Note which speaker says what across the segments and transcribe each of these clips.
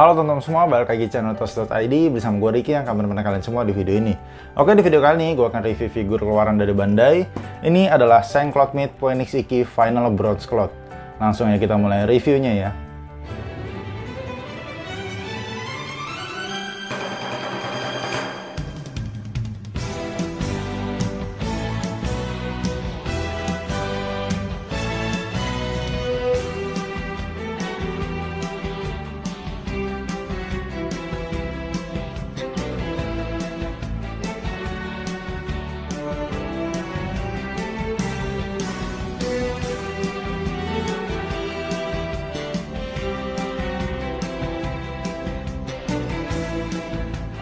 Speaker 1: Halo teman-teman semua, balik lagi di channel Toast.id bersama gue Ricky yang akan menemani kalian semua di video ini. Oke, di video kali ini gue akan review figur keluaran dari Bandai. Ini adalah Saint-Claude Myth Phoenix Ikki Final Bronze Cloth. Langsung ya kita mulai reviewnya ya.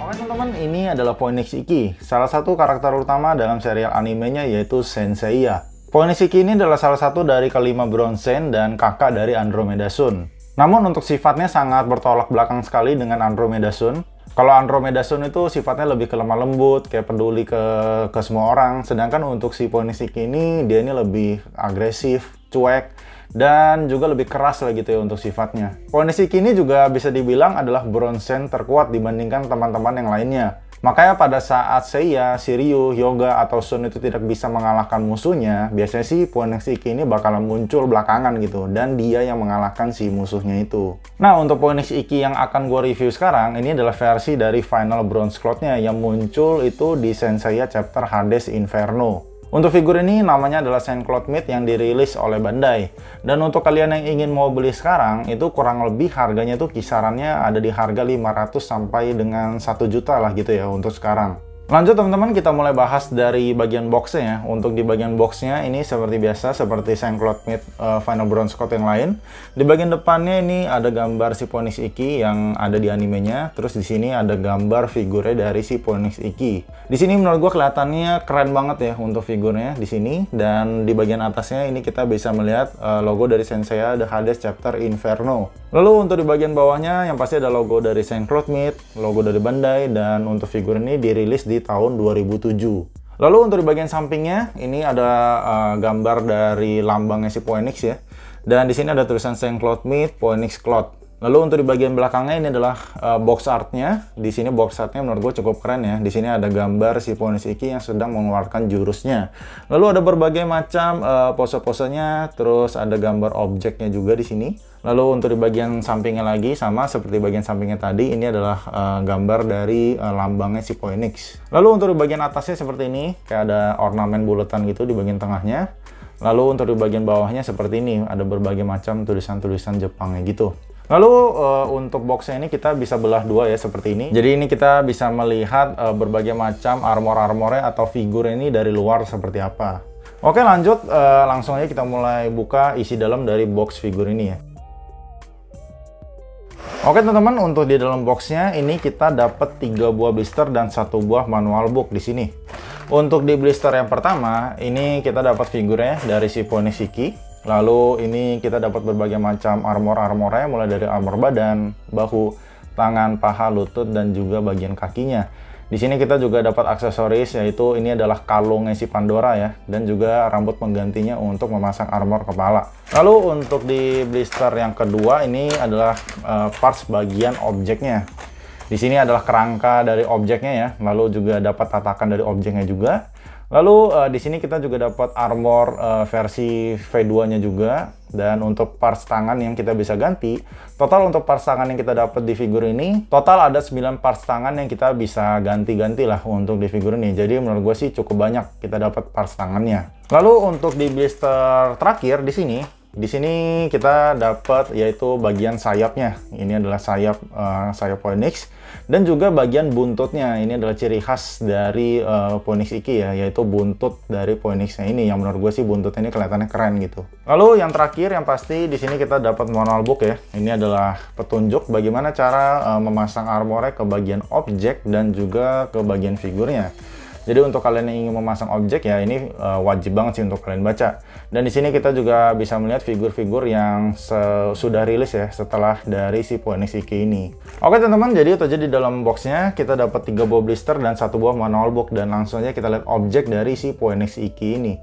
Speaker 1: Teman-teman, ini adalah Phoenix Ikki, salah satu karakter utama dalam serial animenya yaitu Saint Seiya. Phoenix Ikki ini adalah salah satu dari kelima Bronze Saint dan kakak dari Andromeda Sun. Namun untuk sifatnya sangat bertolak belakang sekali dengan Andromeda Sun. Kalau Andromeda Sun itu sifatnya lebih ke lemah lembut, kayak peduli ke semua orang. Sedangkan untuk si Phoenix Ikki ini, dia ini lebih agresif, cuek, dan juga lebih keras lah gitu ya untuk sifatnya. Phoenix Ikki ini juga bisa dibilang adalah Bronze Saint terkuat dibandingkan teman-teman yang lainnya. Makanya pada saat Seiya, Shiryu, Hyuga, atau Sun itu tidak bisa mengalahkan musuhnya, biasanya sih Phoenix Ikki ini bakalan muncul belakangan gitu, dan dia yang mengalahkan si musuhnya itu. Nah, untuk Phoenix Ikki yang akan gue review sekarang, ini adalah versi dari Final Bronze Cloth-nya yang muncul itu di Saint Seiya Chapter Hades Inferno. Untuk figur ini namanya adalah Saint-Claude Myth yang dirilis oleh Bandai. Dan untuk kalian yang ingin mau beli sekarang, itu kurang lebih harganya tuh kisarannya ada di harga 500 sampai dengan 1 juta lah gitu ya untuk sekarang. Lanjut teman-teman, kita mulai bahas dari bagian boxnya ya. Untuk di bagian boxnya ini seperti biasa, seperti Saint-Claude Myth Final Bronze Cloth yang lain. Di bagian depannya ini ada gambar si Phoenix Ikki yang ada di animenya. Terus di sini ada gambar figurnya dari si Phoenix Ikki. Di sini menurut gua kelihatannya keren banget ya untuk figurnya di sini. Dan di bagian atasnya ini kita bisa melihat logo dari Saint Seiya The Hades Chapter Inferno. Lalu untuk di bagian bawahnya yang pasti ada logo dari Saint-Claude Myth, logo dari Bandai, dan untuk figur ini dirilis di tahun 2007. Lalu untuk di bagian sampingnya ini ada gambar dari lambangnya si Phoenix ya. Dan di sini ada tulisan Saint-Claude Myth Phoenix Cloth. Lalu untuk di bagian belakangnya ini adalah box artnya. Di sini box artnya menurut gue cukup keren ya. Di sini ada gambar si Phoenix Ikki yang sedang mengeluarkan jurusnya. Lalu ada berbagai macam pose-posenya, terus ada gambar objeknya juga di sini. Lalu untuk di bagian sampingnya lagi sama seperti bagian sampingnya tadi, ini adalah gambar dari lambangnya si Phoenix. Lalu untuk di bagian atasnya seperti ini, kayak ada ornamen bulatan gitu di bagian tengahnya. Lalu untuk di bagian bawahnya seperti ini, ada berbagai macam tulisan-tulisan Jepangnya gitu. Lalu untuk boxnya ini kita bisa belah dua ya seperti ini. Jadi ini kita bisa melihat berbagai macam armor-armornya atau figur ini dari luar seperti apa. Oke lanjut, langsung aja kita mulai buka isi dalam dari box figur ini ya. Oke teman-teman, untuk di dalam boxnya ini kita dapat 3 buah blister dan 1 buah manual book di sini. Untuk di blister yang pertama, ini kita dapat figurnya dari si Phoenix Ikki. Lalu ini kita dapat berbagai macam armor-armornya, mulai dari armor badan, bahu, tangan, paha, lutut, dan juga bagian kakinya. Di sini kita juga dapat aksesoris, yaitu ini adalah kalungnya si Pandora ya, dan juga rambut penggantinya untuk memasang armor kepala. Lalu untuk di blister yang kedua ini adalah parts bagian objeknya. Di sini adalah kerangka dari objeknya ya, lalu juga dapat tatakan dari objeknya juga. Lalu di sini kita juga dapat armor versi V2-nya juga, dan untuk parts tangan yang kita bisa ganti. Total untuk parts tangan yang kita dapat di figur ini, total ada 9 parts tangan yang kita bisa ganti-ganti lah untuk di figur ini. Jadi menurut gue sih cukup banyak kita dapat parts tangannya. Lalu untuk di blister terakhir di sini kita dapat yaitu bagian sayapnya. Ini adalah sayap Phoenix, dan juga bagian buntutnya. Ini adalah ciri khas dari Phoenix Ikki ya, yaitu buntut dari Phoenixnya ini. Yang menurut gue sih buntutnya ini kelihatannya keren gitu. Lalu yang terakhir yang pasti di sini kita dapat manual book ya. Ini adalah petunjuk bagaimana cara memasang armornya ke bagian objek dan juga ke bagian figurnya. Jadi untuk kalian yang ingin memasang objek ya, ini wajib banget sih untuk kalian baca. Dan di sini kita juga bisa melihat figur-figur yang sudah rilis ya setelah dari si Phoenix Ikki ini. Oke teman-teman, jadi itu aja di dalam boxnya. Kita dapat 3 buah blister dan 1 buah manual book, dan langsung aja kita lihat objek dari si Phoenix Ikki ini.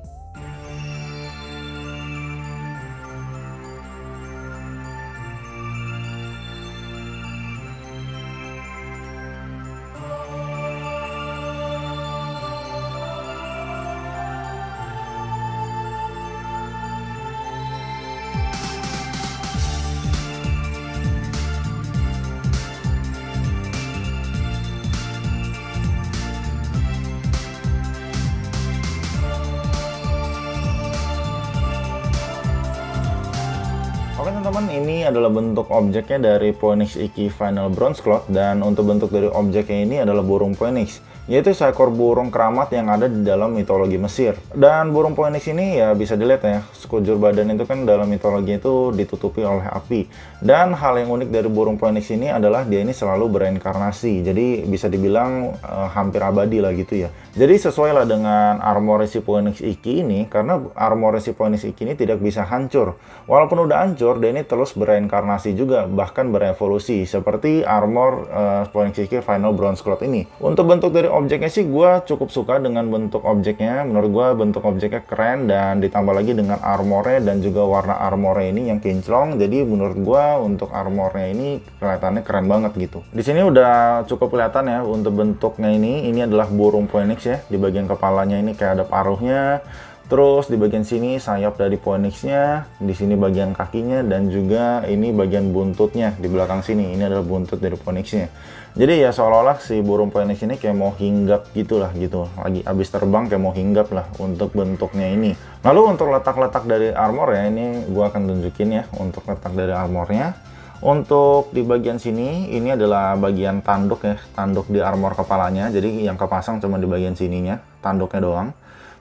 Speaker 1: teman-teman, ini adalah bentuk objeknya dari Phoenix Iki Final Bronze Cloth, dan untuk bentuk dari objeknya ini adalah burung Phoenix, yaitu seekor burung keramat yang ada di dalam mitologi Mesir. Dan burung Phoenix ini ya bisa dilihat ya, sekujur badan itu kan dalam mitologi itu ditutupi oleh api. Dan hal yang unik dari burung Phoenix ini adalah dia ini selalu bereinkarnasi, jadi bisa dibilang hampir abadi lah gitu ya. Jadi sesuai lah dengan armor si Phoenix Iki ini, karena armor si Phoenix Iki ini tidak bisa hancur. Walaupun udah hancur, dia ini terus bereinkarnasi juga, bahkan berevolusi, seperti armor Phoenix Iki Final Bronze Cloth ini. Untuk bentuk dari objeknya sih, gue cukup suka dengan bentuk objeknya. Menurut gue bentuk objeknya keren, dan ditambah lagi dengan armornya dan juga warna armornya ini yang kinclong. Jadi menurut gue untuk armornya ini kelihatannya keren banget gitu. Di sini udah cukup kelihatan ya untuk bentuknya ini. Ini adalah burung Phoenix ya. Di bagian kepalanya ini kayak ada paruhnya. Terus di bagian sini sayap dari Phoenix-nya, di sini bagian kakinya, dan juga ini bagian buntutnya di belakang sini. Ini adalah buntut dari Phoenix-nya. Jadi ya seolah-olah si burung Phoenix ini kayak mau hinggap gitulah gitu. Lagi habis terbang kayak mau hinggap lah untuk bentuknya ini. Lalu untuk letak-letak dari armor ya, ini gua akan tunjukin ya untuk letak dari armornya. Untuk di bagian sini, ini adalah bagian tanduk ya, tanduk di armor kepalanya. Jadi yang kepasang cuma di bagian sininya, tanduknya doang.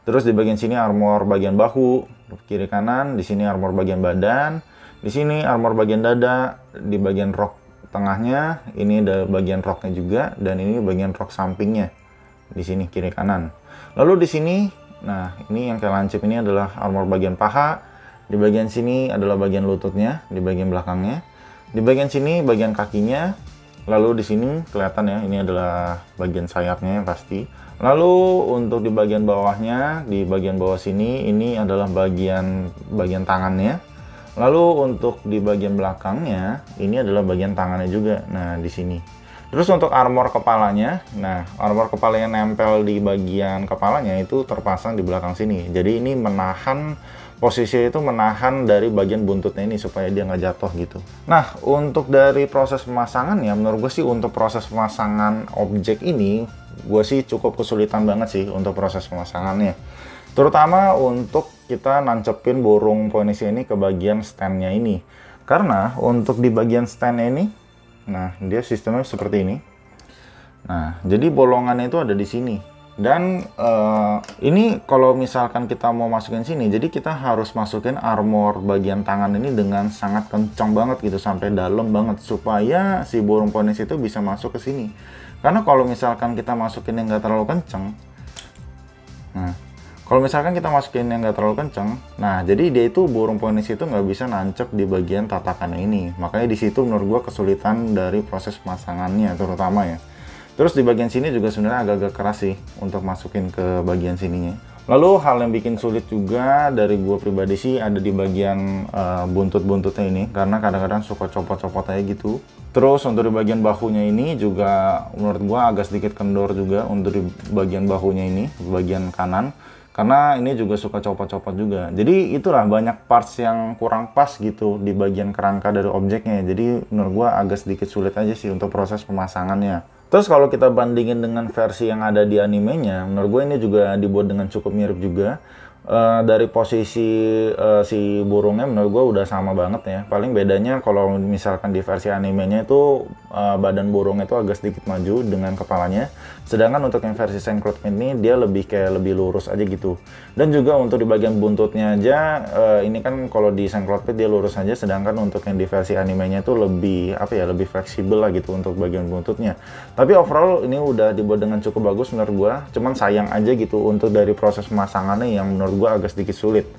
Speaker 1: Terus di bagian sini armor bagian bahu, kiri kanan, di sini armor bagian badan, di sini armor bagian dada, di bagian rok tengahnya, ini ada bagian roknya juga, dan ini bagian rok sampingnya, di sini kiri kanan. Lalu di sini, nah ini yang kayak lancip ini adalah armor bagian paha, di bagian sini adalah bagian lututnya, di bagian belakangnya, di bagian sini bagian kakinya, lalu di sini kelihatan ya, ini adalah bagian sayapnya yang pasti. Lalu untuk di bagian bawahnya, di bagian bawah sini, ini adalah bagian tangannya. Lalu untuk di bagian belakangnya, ini adalah bagian tangannya juga. Nah, di sini. Terus untuk armor kepalanya, nah armor kepala yang nempel di bagian kepalanya itu terpasang di belakang sini. Jadi ini menahan, posisi itu menahan dari bagian buntutnya ini supaya dia nggak jatuh gitu. Nah, untuk dari proses pemasangannya, menurut gue sih untuk proses pemasangan objek ini, gue sih cukup kesulitan banget sih untuk proses pemasangannya. Terutama untuk kita nancepin burung Phoenix ini ke bagian standnya ini. Karena untuk di bagian stand ini, nah dia sistemnya seperti ini. Nah, jadi bolongannya itu ada di sini. Dan ini kalau misalkan kita mau masukin sini, jadi kita harus masukin armor bagian tangan ini dengan sangat kencang banget gitu, sampai dalam banget, supaya si burung Phoenix itu bisa masuk ke sini. Karena kalau misalkan kita masukin yang nggak terlalu kencang, nah kalau misalkan kita masukin yang nggak terlalu kencang, nah jadi dia itu burung Phoenix itu nggak bisa nancep di bagian tatakan ini. Makanya di situ menurut gua kesulitan dari proses pemasangannya terutama ya. Terus di bagian sini juga sebenarnya agak-agak keras sih untuk masukin ke bagian sininya. Lalu hal yang bikin sulit juga dari gue pribadi sih ada di bagian buntut-buntutnya ini, karena kadang-kadang suka copot-copot aja gitu. Terus untuk di bagian bahunya ini juga menurut gue agak sedikit kendor juga untuk di bagian bahunya ini, bagian kanan. Karena ini juga suka copot-copot juga. Jadi itulah banyak parts yang kurang pas gitu di bagian kerangka dari objeknya. Jadi menurut gue agak sedikit sulit aja sih untuk proses pemasangannya. Terus kalau kita bandingin dengan versi yang ada di animenya, menurut gue ini juga dibuat dengan cukup mirip juga. Dari posisi si burungnya menurut gue udah sama banget ya. Paling bedanya kalau misalkan di versi animenya itu badan burungnya itu agak sedikit maju dengan kepalanya. Sedangkan untuk yang versi Saint-Claude Pit ini dia lebih kayak lebih lurus aja gitu. Dan juga untuk di bagian buntutnya aja, ini kan kalau di Saint-Claude Pit dia lurus aja. Sedangkan untuk yang di versi animenya itu lebih apa ya, lebih fleksibel lah gitu untuk bagian buntutnya. Tapi overall ini udah dibuat dengan cukup bagus menurut gue. Cuman sayang aja gitu untuk dari proses pemasangannya yang menurut gue agak sedikit sulit.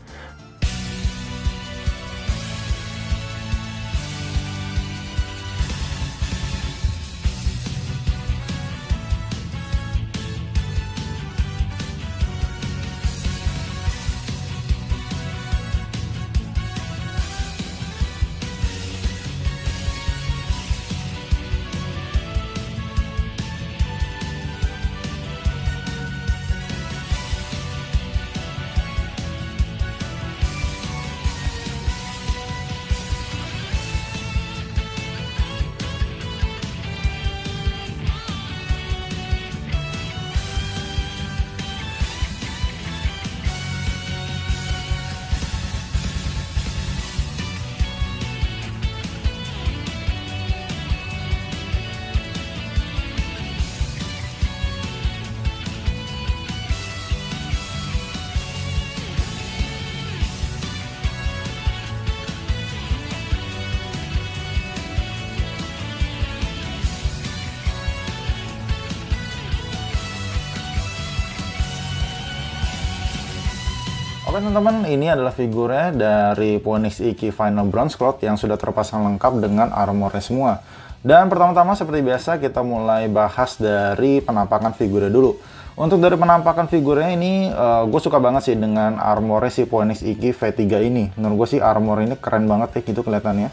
Speaker 1: Oke teman-teman, ini adalah figurnya dari Phoenix Ikki Final Bronze Cloth yang sudah terpasang lengkap dengan armornya semua. Dan pertama-tama seperti biasa kita mulai bahas dari penampakan figurnya dulu. Untuk dari penampakan figurnya ini, gue suka banget sih dengan armornya si Phoenix Ikki V3 ini. Menurut gue sih armor ini keren banget ya gitu kelihatannya.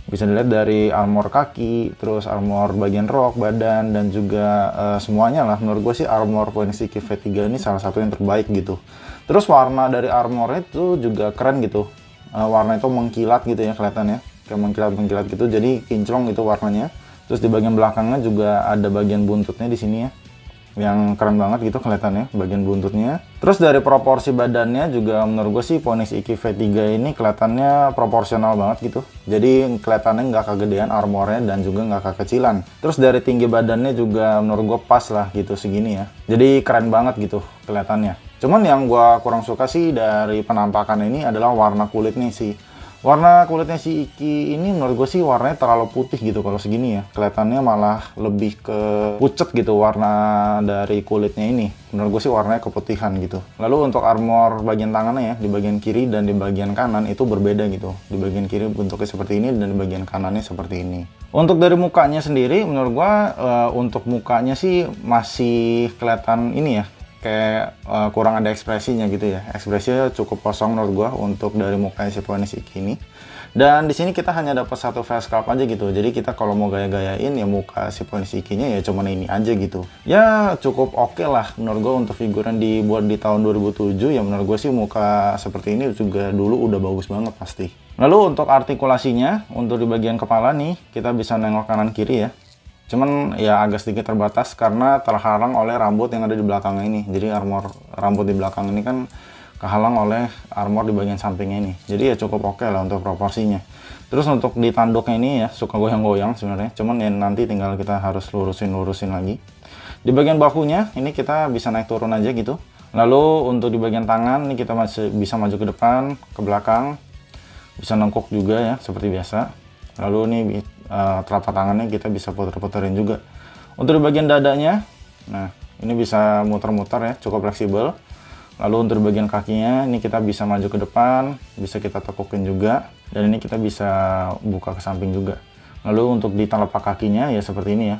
Speaker 1: Bisa dilihat dari armor kaki, terus armor bagian rok, badan, dan juga semuanya lah. Menurut gue sih armor Phoenix Ikki V3 ini salah satu yang terbaik gitu. Terus warna dari armornya itu juga keren gitu. Warna itu mengkilat gitu ya kelihatannya. Kayak mengkilat-mengkilat gitu, jadi kinclong gitu warnanya. Terus di bagian belakangnya juga ada bagian buntutnya di sini ya. Yang keren banget gitu kelihatannya bagian buntutnya. Terus dari proporsi badannya juga menurut gue sih Phoenix Ikki V3 ini kelihatannya proporsional banget gitu. Jadi kelihatannya nggak kegedean armornya dan juga nggak kekecilan. Terus dari tinggi badannya juga menurut gue pas lah gitu segini ya. Jadi keren banget gitu kelihatannya. Cuman yang gue kurang suka sih dari penampakan ini adalah warna kulitnya sih. Warna kulitnya si Ikki ini menurut gue sih warnanya terlalu putih gitu kalau segini ya. Kelihatannya malah lebih ke pucet gitu warna dari kulitnya ini. Menurut gue sih warnanya keputihan gitu. Lalu untuk armor bagian tangannya ya, di bagian kiri dan di bagian kanan itu berbeda gitu. Di bagian kiri bentuknya seperti ini dan di bagian kanannya seperti ini. Untuk dari mukanya sendiri menurut gue untuk mukanya sih masih kelihatan ini ya. Kayak kurang ada ekspresinya gitu ya. Ekspresinya cukup kosong menurut gua untuk dari mukanya si Phoenix Ikki ini. Dan di sini kita hanya dapat satu face sculpt aja gitu. Jadi kita kalau mau gaya-gayain ya muka si Phoenix Ikki-nya ya cuman ini aja gitu. Ya cukup oke lah menurut gua untuk figur yang dibuat di tahun 2007 ya menurut gua sih muka seperti ini juga dulu udah bagus banget pasti. Lalu untuk artikulasinya, untuk di bagian kepala nih kita bisa nengok kanan kiri ya. Cuman ya agak sedikit terbatas karena terhalang oleh rambut yang ada di belakangnya ini. Jadi armor rambut di belakang ini kan kehalang oleh armor di bagian sampingnya ini. Jadi ya cukup oke lah untuk proporsinya. Terus untuk di tanduknya ini ya suka goyang-goyang sebenarnya. Cuman ya nanti tinggal kita harus lurusin lagi. Di bagian bahunya ini kita bisa naik turun aja gitu. Lalu untuk di bagian tangan ini kita masih bisa maju ke depan, ke belakang. Bisa nengkuk juga ya seperti biasa. Lalu ini telapak tangannya kita bisa puter-puterin juga. Untuk di bagian dadanya, nah ini bisa muter-muter ya, cukup fleksibel. Lalu untuk di bagian kakinya, ini kita bisa maju ke depan, bisa kita tekukin juga. Dan ini kita bisa buka ke samping juga. Lalu untuk di telapak kakinya ya seperti ini ya.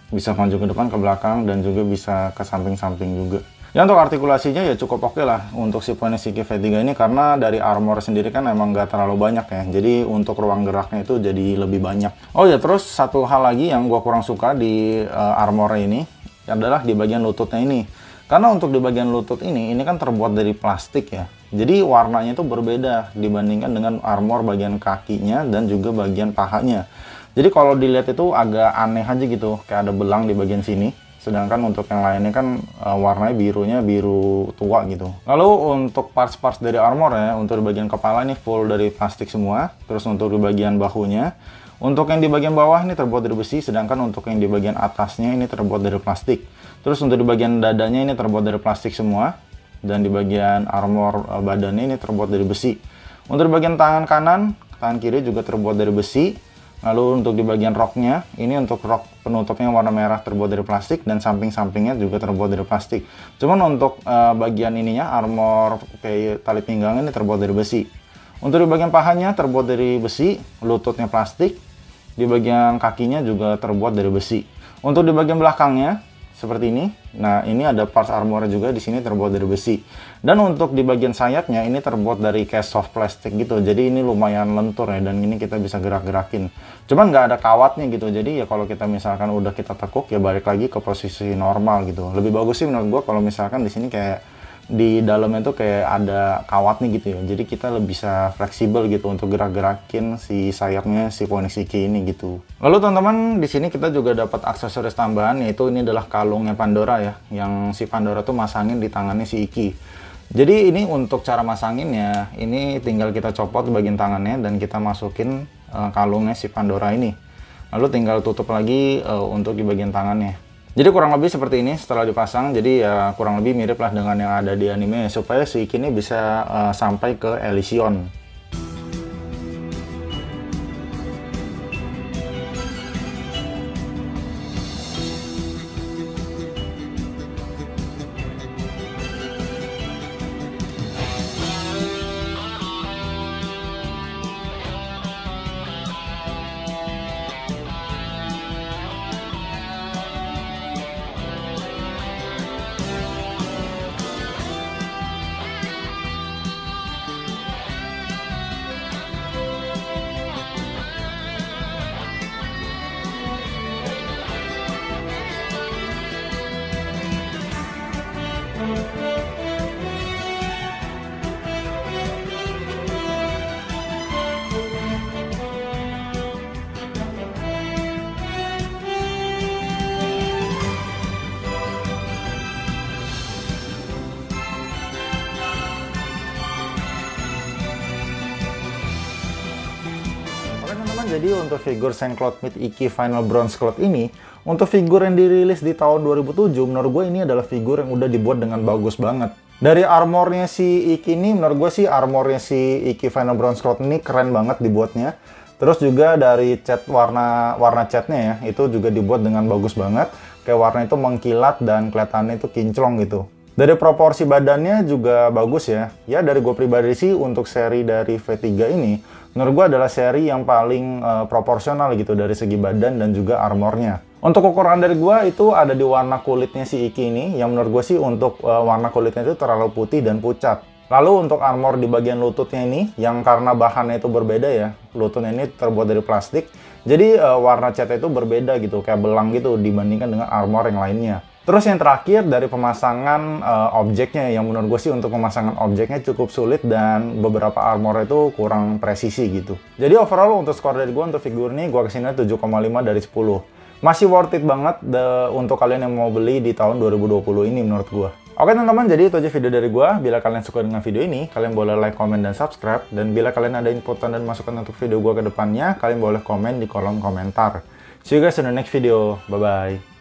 Speaker 1: Bisa maju ke depan, ke belakang, dan juga bisa ke samping-samping juga. Ya untuk artikulasinya ya cukup oke lah untuk si Phoenix Ikki V3 ini karena dari armor sendiri kan emang nggak terlalu banyak ya. Jadi untuk ruang geraknya itu jadi lebih banyak. Oh ya terus satu hal lagi yang gua kurang suka di armor ini adalah di bagian lututnya ini. Karena untuk di bagian lutut ini kan terbuat dari plastik ya. Jadi warnanya itu berbeda dibandingkan dengan armor bagian kakinya dan juga bagian pahanya. Jadi kalau dilihat itu agak aneh aja gitu, kayak ada belang di bagian sini. Sedangkan untuk yang lainnya kan warnanya birunya biru tua gitu. Lalu untuk parts-parts dari armor ya, untuk di bagian kepala ini full dari plastik semua. Terus untuk di bagian bahunya, untuk yang di bagian bawah ini terbuat dari besi, sedangkan untuk yang di bagian atasnya ini terbuat dari plastik. Terus untuk di bagian dadanya ini terbuat dari plastik semua. Dan di bagian armor badannya ini terbuat dari besi. Untuk di bagian tangan kanan, tangan kiri juga terbuat dari besi. Lalu untuk di bagian roknya, ini untuk rok penutupnya warna merah terbuat dari plastik dan samping-sampingnya juga terbuat dari plastik. Cuman untuk bagian ininya, armor kayak tali pinggang ini terbuat dari besi. Untuk di bagian pahanya terbuat dari besi, lututnya plastik. Di bagian kakinya juga terbuat dari besi. Untuk di bagian belakangnya, seperti ini. Nah, ini ada parts armornya juga di sini terbuat dari besi. Dan untuk di bagian sayapnya ini terbuat dari kayak soft plastik gitu. Jadi ini lumayan lentur ya dan ini kita bisa gerak-gerakin. Cuman nggak ada kawatnya gitu. Jadi ya kalau kita misalkan udah kita tekuk ya balik lagi ke posisi normal gitu. Lebih bagus sih menurut gua kalau misalkan di sini kayak di dalamnya tuh kayak ada kawatnya gitu ya. Jadi kita lebih bisa fleksibel gitu untuk gerak-gerakin si sayapnya si Phoenix Ikki ini gitu. Lalu teman-teman di sini kita juga dapat aksesoris tambahan yaitu ini adalah kalungnya Pandora ya, yang si Pandora tuh masangin di tangannya si Ikki. Jadi ini untuk cara masanginnya, ini tinggal kita copot bagian tangannya dan kita masukin kalungnya si Pandora ini. Lalu tinggal tutup lagi untuk di bagian tangannya. Jadi kurang lebih seperti ini setelah dipasang. Jadi ya kurang lebih mirip lah dengan yang ada di anime supaya si Ikki ini bisa sampai ke Elysion. jadi untuk figur Saint Cloud Myth Iki Final Bronze Cloud ini, untuk figur yang dirilis di tahun 2007, menurut gue ini adalah figur yang udah dibuat dengan bagus banget. Dari armornya si Iki ini, menurut gue sih armornya si Iki Final Bronze Cloud ini keren banget dibuatnya. Terus juga dari cat warna catnya ya, itu juga dibuat dengan bagus banget. Kayak warna itu mengkilat dan kelihatannya itu kinclong gitu. Dari proporsi badannya juga bagus ya. Ya dari gue pribadi sih untuk seri dari V3 ini, menurut gue adalah seri yang paling proporsional gitu dari segi badan dan juga armornya. Untuk ukuran dari gue itu ada di warna kulitnya si Iki ini, yang menurut gue sih untuk warna kulitnya itu terlalu putih dan pucat. Lalu untuk armor di bagian lututnya ini, yang karena bahannya itu berbeda ya, lututnya ini terbuat dari plastik, jadi warna catnya itu berbeda gitu, kayak belang gitu dibandingkan dengan armor yang lainnya. Terus yang terakhir dari pemasangan objeknya, yang menurut gue sih untuk pemasangan objeknya cukup sulit dan beberapa armor itu kurang presisi gitu. Jadi overall untuk skor dari gue untuk figur ini, gue kesini 7,5 dari 10. Masih worth it banget untuk kalian yang mau beli di tahun 2020 ini menurut gue. Oke teman-teman, jadi itu aja video dari gue. Bila kalian suka dengan video ini, kalian boleh like, komen, dan subscribe. Dan bila kalian ada inputan dan masukan untuk video gue ke depannya, kalian boleh komen di kolom komentar. See you guys in the next video. Bye-bye.